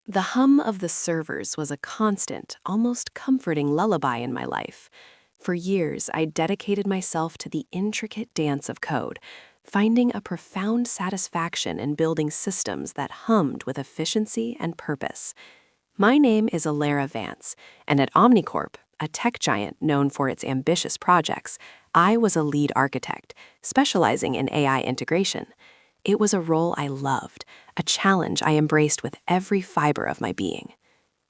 The hum of the servers was a constant, almost comforting lullaby in my life. For years, I dedicated myself to the intricate dance of code, finding a profound satisfaction in building systems that hummed with efficiency and purpose. My name is Alara Vance, and at Omnicorp, a tech giant known for its ambitious projects, I was a lead architect, specializing in AI integration. It was a role I loved, a challenge I embraced with every fiber of my being.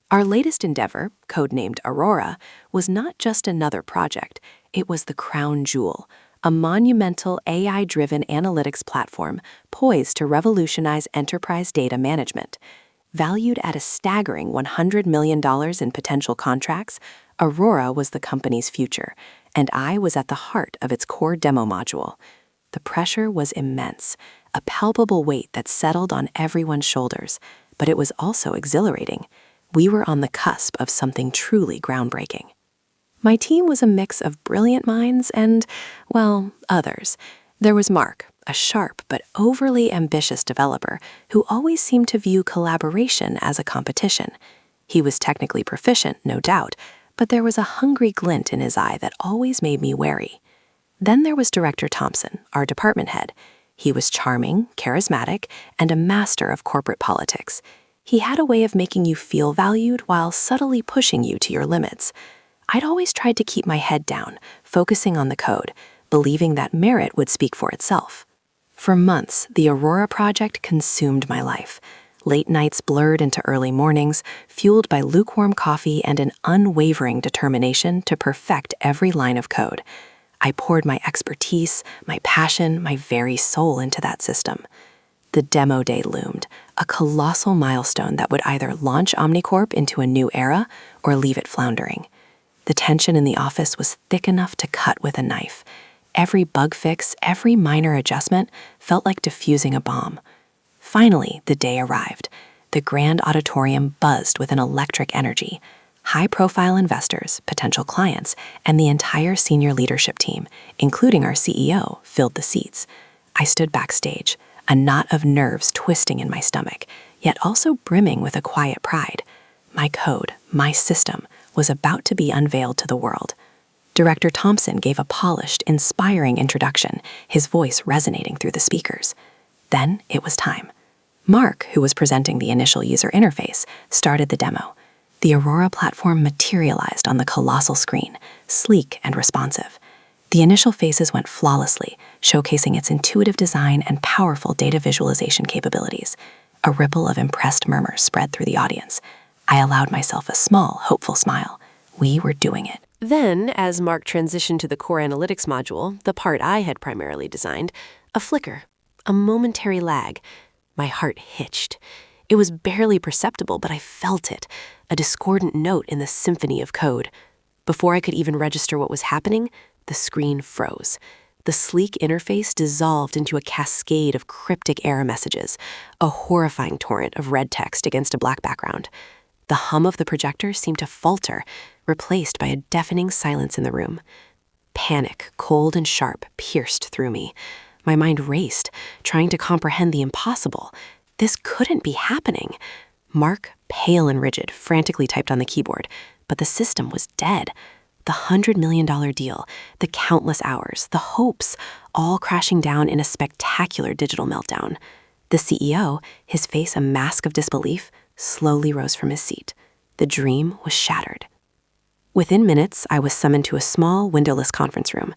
Our latest endeavor, codenamed Aurora, was not just another project, it was the crown jewel, a monumental AI-driven analytics platform poised to revolutionize enterprise data management. Valued at a staggering $100 million in potential contracts, Aurora was the company's future, and I was at the heart of its core demo module. The pressure was immense, a palpable weight that settled on everyone's shoulders, but it was also exhilarating. We were on the cusp of something truly groundbreaking. My team was a mix of brilliant minds and, well, others. There was Mark, a sharp but overly ambitious developer who always seemed to view collaboration as a competition. He was technically proficient, no doubt, but there was a hungry glint in his eye that always made me wary. Then there was Director Thompson, our department head. He was charming, charismatic, and a master of corporate politics. He had a way of making you feel valued while subtly pushing you to your limits. I'd always tried to keep my head down, focusing on the code, believing that merit would speak for itself. For months, the Aurora project consumed my life. Late nights blurred into early mornings, fueled by lukewarm coffee and an unwavering determination to perfect every line of code. I poured my expertise, my passion, my very soul into that system. The demo day loomed, a colossal milestone that would either launch Omnicorp into a new era or leave it floundering. The tension in the office was thick enough to cut with a knife. Every bug fix, every minor adjustment felt like defusing a bomb. Finally, the day arrived. The grand auditorium buzzed with an electric energy. High-profile investors, potential clients, and the entire senior leadership team, including our CEO, filled the seats. I stood backstage, a knot of nerves twisting in my stomach, yet also brimming with a quiet pride. My code, my system, was about to be unveiled to the world. Director Thompson gave a polished, inspiring introduction, his voice resonating through the speakers. Then it was time. Mark, who was presenting the initial user interface, started the demo. The Aurora platform materialized on the colossal screen, sleek and responsive. The initial phases went flawlessly, showcasing its intuitive design and powerful data visualization capabilities. A ripple of impressed murmurs spread through the audience. I allowed myself a small, hopeful smile. We were doing it. Then, as Mark transitioned to the core analytics module, the part I had primarily designed, a flicker, a momentary lag. My heart hitched. It was barely perceptible, but I felt it, a discordant note in the symphony of code. Before I could even register what was happening, the screen froze. The sleek interface dissolved into a cascade of cryptic error messages, a horrifying torrent of red text against a black background. The hum of the projector seemed to falter, replaced by a deafening silence in the room. Panic, cold and sharp, pierced through me. My mind raced, trying to comprehend the impossible. This couldn't be happening. Mark, pale and rigid, frantically typed on the keyboard, but the system was dead. The $100 million deal, the countless hours, the hopes, all crashing down in a spectacular digital meltdown. The CEO, his face a mask of disbelief, slowly rose from his seat. The dream was shattered. Within minutes, I was summoned to a small, windowless conference room.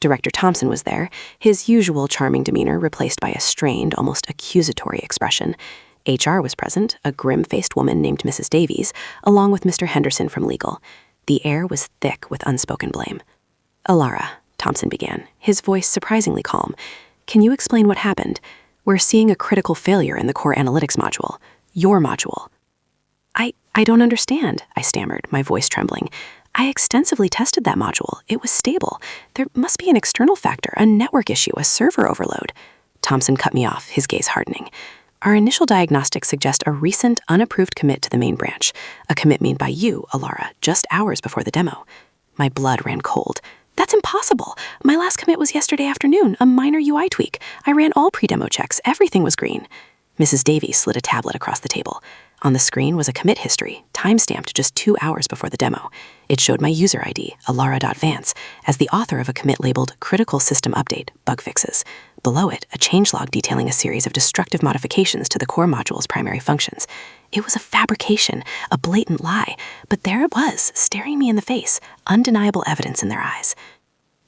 Director Thompson was there, his usual charming demeanor replaced by a strained, almost accusatory expression. HR was present, a grim-faced woman named Mrs. Davies, along with Mr. Henderson from legal. The air was thick with unspoken blame. "Alara," Thompson began, his voice surprisingly calm, "can you explain what happened? We're seeing a critical failure in the core analytics module. Your module." I don't understand," I stammered, my voice trembling. "I extensively tested that module. It was stable. There must be an external factor, a network issue, a server overload." Thompson cut me off, his gaze hardening. "Our initial diagnostics suggest a recent, unapproved commit to the main branch, a commit made by you, Alara, just hours before the demo." My blood ran cold. "That's impossible. My last commit was yesterday afternoon, a minor UI tweak. I ran all pre-demo checks. Everything was green." Mrs. Davies slid a tablet across the table. On the screen was a commit history, timestamped just 2 hours before the demo. It showed my user ID, alara.vance, as the author of a commit labeled Critical System Update, Bug Fixes. Below it, a changelog detailing a series of destructive modifications to the core module's primary functions. It was a fabrication, a blatant lie, but there it was, staring me in the face, undeniable evidence in their eyes.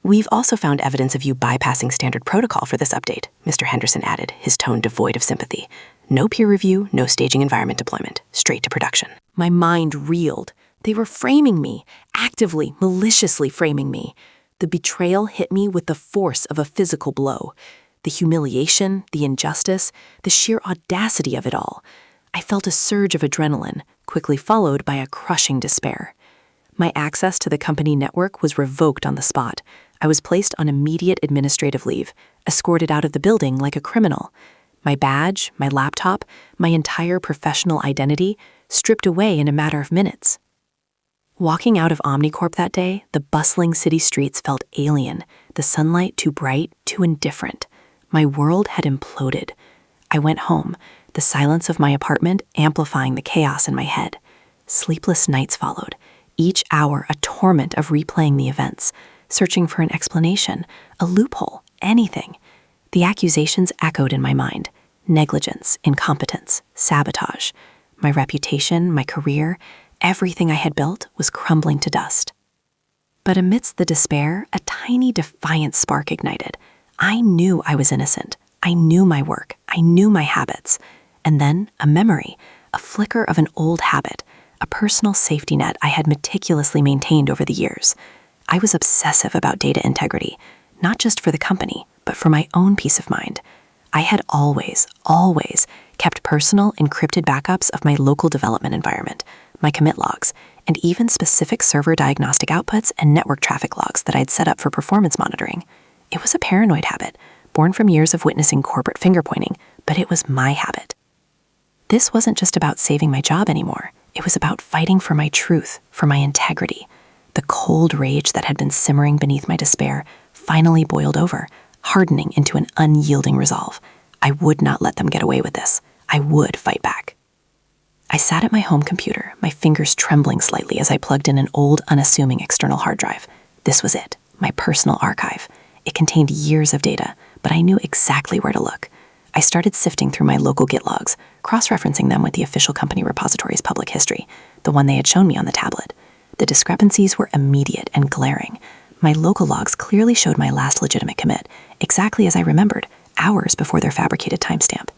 "We've also found evidence of you bypassing standard protocol for this update," Mr. Henderson added, his tone devoid of sympathy. "No peer review, no staging environment deployment, straight to production." My mind reeled. They were framing me, actively, maliciously framing me. The betrayal hit me with the force of a physical blow. The humiliation, the injustice, the sheer audacity of it all. I felt a surge of adrenaline, quickly followed by a crushing despair. My access to the company network was revoked on the spot. I was placed on immediate administrative leave, escorted out of the building like a criminal. My badge, my laptop, my entire professional identity stripped away in a matter of minutes. Walking out of Omnicorp that day, the bustling city streets felt alien, the sunlight too bright, too indifferent. My world had imploded. I went home, the silence of my apartment amplifying the chaos in my head. Sleepless nights followed, each hour a torment of replaying the events, searching for an explanation, a loophole, anything. The accusations echoed in my mind: negligence, incompetence, sabotage. My reputation, my career, everything I had built was crumbling to dust. But amidst the despair, a tiny defiant spark ignited. I knew I was innocent. I knew my work. I knew my habits. And then a memory, a flicker of an old habit, a personal safety net I had meticulously maintained over the years. I was obsessive about data integrity, not just for the company, but for my own peace of mind. I had always kept personal, encrypted backups of my local development environment, my commit logs, and even specific server diagnostic outputs and network traffic logs that I'd set up for performance monitoring. It was a paranoid habit, born from years of witnessing corporate finger-pointing, but it was my habit. This wasn't just about saving my job anymore. It was about fighting for my truth, for my integrity. The cold rage that had been simmering beneath my despair finally boiled over, hardening into an unyielding resolve. I would not let them get away with this. I would fight back. I sat at my home computer, my fingers trembling slightly as I plugged in an old, unassuming external hard drive. This was it, my personal archive. It contained years of data, but I knew exactly where to look. I started sifting through my local Git logs, cross-referencing them with the official company repository's public history, the one they had shown me on the tablet. The discrepancies were immediate and glaring. My local logs clearly showed my last legitimate commit, exactly as I remembered, hours before their fabricated timestamp.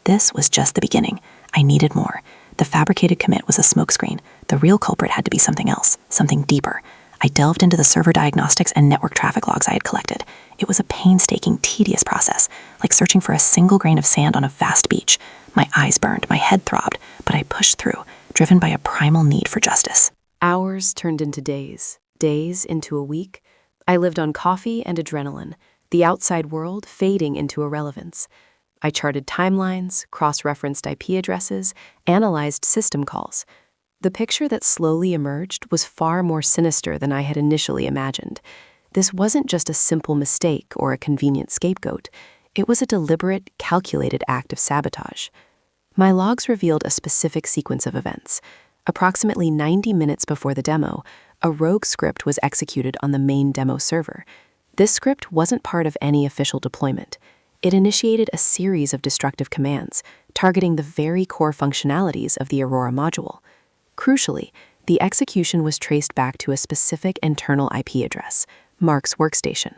This was just the beginning. I needed more. The fabricated commit was a smokescreen. The real culprit had to be something else, something deeper. I delved into the server diagnostics and network traffic logs I had collected. It was a painstaking, tedious process, like searching for a single grain of sand on a vast beach. My eyes burned, my head throbbed, but I pushed through, driven by a primal need for justice. Hours turned into days, days into a week. I lived on coffee and adrenaline, the outside world fading into irrelevance. I charted timelines, cross-referenced IP addresses, analyzed system calls. The picture that slowly emerged was far more sinister than I had initially imagined. This wasn't just a simple mistake or a convenient scapegoat. It was a deliberate, calculated act of sabotage. My logs revealed a specific sequence of events. Approximately 90 minutes before the demo, a rogue script was executed on the main demo server. This script wasn't part of any official deployment. It initiated a series of destructive commands, targeting the very core functionalities of the Aurora module. Crucially, the execution was traced back to a specific internal IP address, Mark's workstation.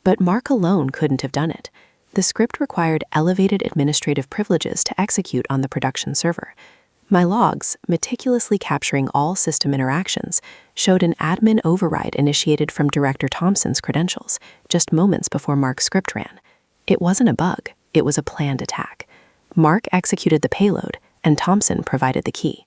But Mark alone couldn't have done it. The script required elevated administrative privileges to execute on the production server. My logs, meticulously capturing all system interactions, showed an admin override initiated from Director Thompson's credentials just moments before Mark's script ran. It wasn't a bug, it was a planned attack. Mark executed the payload, and Thompson provided the key.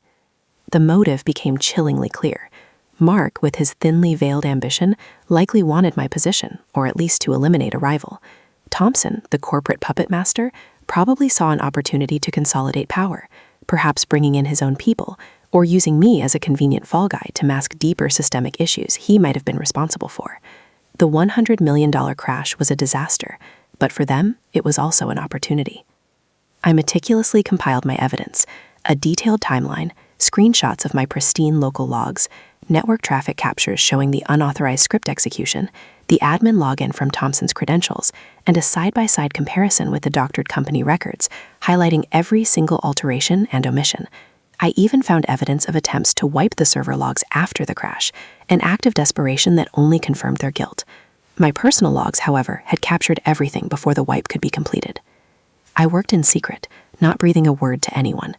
The motive became chillingly clear. Mark, with his thinly veiled ambition, likely wanted my position, or at least to eliminate a rival. Thompson, the corporate puppet master, probably saw an opportunity to consolidate power, perhaps bringing in his own people, or using me as a convenient fall guy to mask deeper systemic issues he might have been responsible for. The $100 million crash was a disaster, but for them, it was also an opportunity. I meticulously compiled my evidence, A detailed timeline, screenshots of my pristine local logs, network traffic captures showing the unauthorized script execution, the admin login from Thompson's credentials, and a side-by-side comparison with the doctored company records, highlighting every single alteration and omission. I even found evidence of attempts to wipe the server logs after the crash, an act of desperation that only confirmed their guilt. My personal logs, however, had captured everything before the wipe could be completed. I worked in secret, not breathing a word to anyone.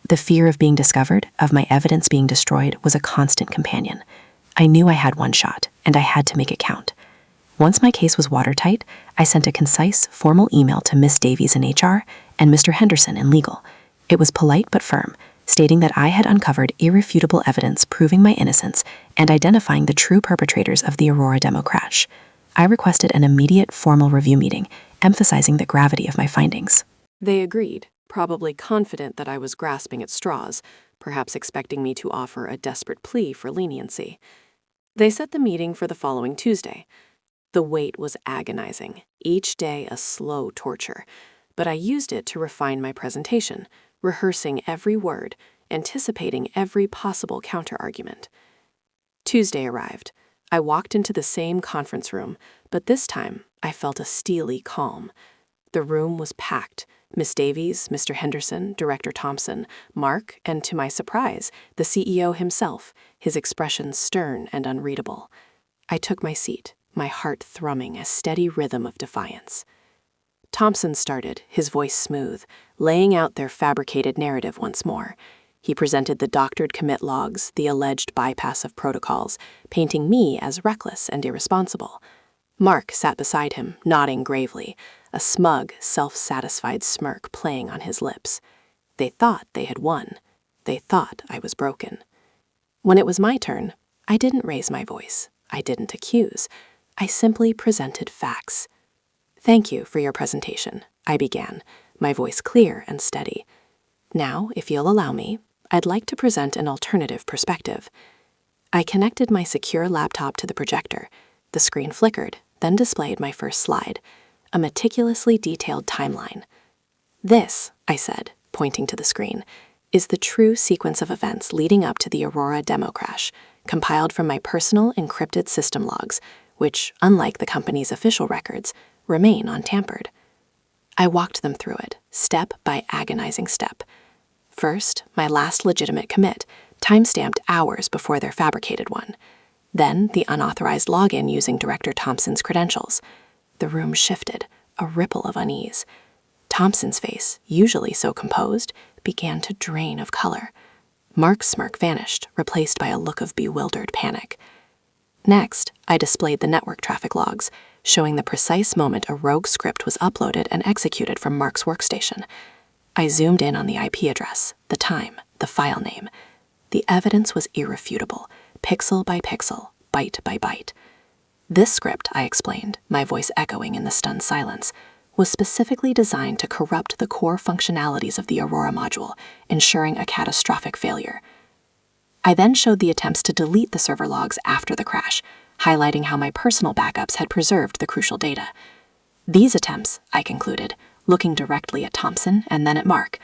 The fear of being discovered, of my evidence being destroyed, was a constant companion. I knew I had one shot, and I had to make it count. Once my case was watertight, I sent a concise, formal email to Miss Davies in HR and Mr. Henderson in legal. It was polite but firm, stating that I had uncovered irrefutable evidence proving my innocence and identifying the true perpetrators of the Aurora demo crash. I requested an immediate formal review meeting, emphasizing the gravity of my findings. They agreed, probably confident that I was grasping at straws, perhaps expecting me to offer a desperate plea for leniency. They set the meeting for the following Tuesday. The wait was agonizing, each day a slow torture, but I used it to refine my presentation, rehearsing every word, anticipating every possible counterargument. Tuesday arrived. I walked into the same conference room, but this time I felt a steely calm. The room was packed. Miss Davies, Mr. Henderson, Director Thompson, Mark, and to my surprise, the CEO himself, his expression stern and unreadable. I took my seat, my heart thrumming a steady rhythm of defiance. Thompson started, his voice smooth, laying out their fabricated narrative once more. He presented the doctored commit logs, the alleged bypass of protocols, painting me as reckless and irresponsible. Mark sat beside him, nodding gravely, a smug, self-satisfied smirk playing on his lips. They thought they had won. They thought I was broken. When it was my turn, I didn't raise my voice. I didn't accuse. I simply presented facts. "Thank you for your presentation," I began, my voice clear and steady. "Now, if you'll allow me, I'd like to present an alternative perspective." I connected my secure laptop to the projector. The screen flickered, then displayed my first slide, a meticulously detailed timeline. "This," I said, pointing to the screen, "is the true sequence of events leading up to the Aurora demo crash, compiled from my personal encrypted system logs, which, unlike the company's official records, remain untampered." I walked them through it, step by agonizing step. First, my last legitimate commit, time-stamped hours before their fabricated one. Then, the unauthorized login using Director Thompson's credentials. The room shifted, a ripple of unease. Thompson's face, usually so composed, began to drain of color. Mark's smirk vanished, replaced by a look of bewildered panic. Next, I displayed the network traffic logs, showing the precise moment a rogue script was uploaded and executed from Mark's workstation. I zoomed in on the IP address, the time, the file name. The evidence was irrefutable, pixel by pixel, byte by byte. This script, I explained, my voice echoing in the stunned silence, was specifically designed to corrupt the core functionalities of the Aurora module, ensuring a catastrophic failure. I then showed the attempts to delete the server logs after the crash, highlighting how my personal backups had preserved the crucial data. These attempts, I concluded, looking directly at Thompson and then at Mark,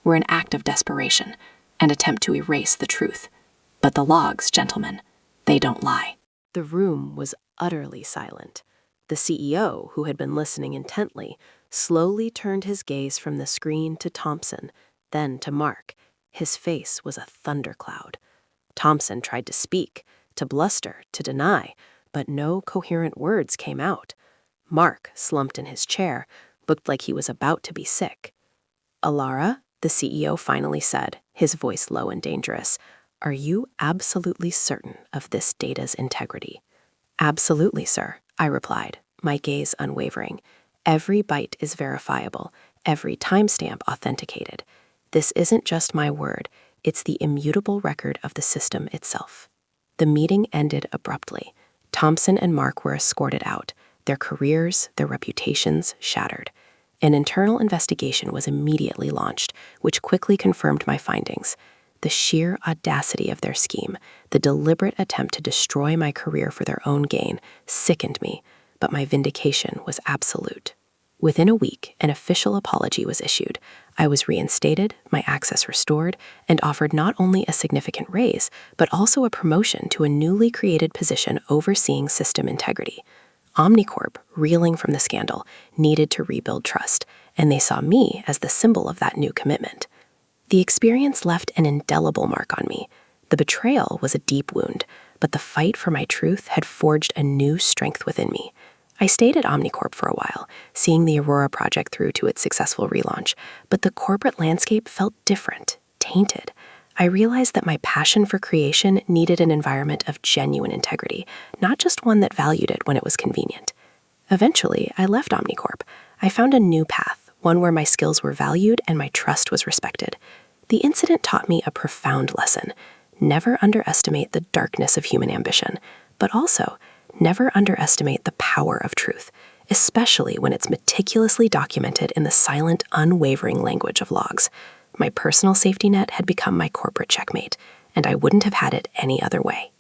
were an act of desperation, an attempt to erase the truth. But the logs, gentlemen, they don't lie. The room was utterly silent. The CEO, who had been listening intently, slowly turned his gaze from the screen to Thompson, then to Mark. His face was a thundercloud. Thompson tried to speak, to bluster, to deny, but no coherent words came out. Mark, slumped in his chair, looked like he was about to be sick. "Alara," the CEO finally said, his voice low and dangerous, "are you absolutely certain of this data's integrity?" "Absolutely, sir," I replied, my gaze unwavering. "Every byte is verifiable, every timestamp authenticated. This isn't just my word, it's the immutable record of the system itself." The meeting ended abruptly. Thompson and Mark were escorted out, their careers, their reputations shattered. An internal investigation was immediately launched, which quickly confirmed my findings. The sheer audacity of their scheme, the deliberate attempt to destroy my career for their own gain, sickened me, but my vindication was absolute. Within a week, an official apology was issued, I was reinstated, my access restored, and offered not only a significant raise, but also a promotion to a newly created position overseeing system integrity. Omnicorp, reeling from the scandal, needed to rebuild trust, and they saw me as the symbol of that new commitment. The experience left an indelible mark on me. The betrayal was a deep wound, but the fight for my truth had forged a new strength within me. I stayed at Omnicorp for a while, seeing the Aurora project through to its successful relaunch, but the corporate landscape felt different, tainted. I realized that my passion for creation needed an environment of genuine integrity, not just one that valued it when it was convenient. Eventually, I left Omnicorp. I found a new path, one where my skills were valued and my trust was respected. The incident taught me a profound lesson. Never underestimate the darkness of human ambition, but also never underestimate the power of truth, especially when it's meticulously documented in the silent, unwavering language of logs. My personal safety net had become my corporate checkmate, and I wouldn't have had it any other way.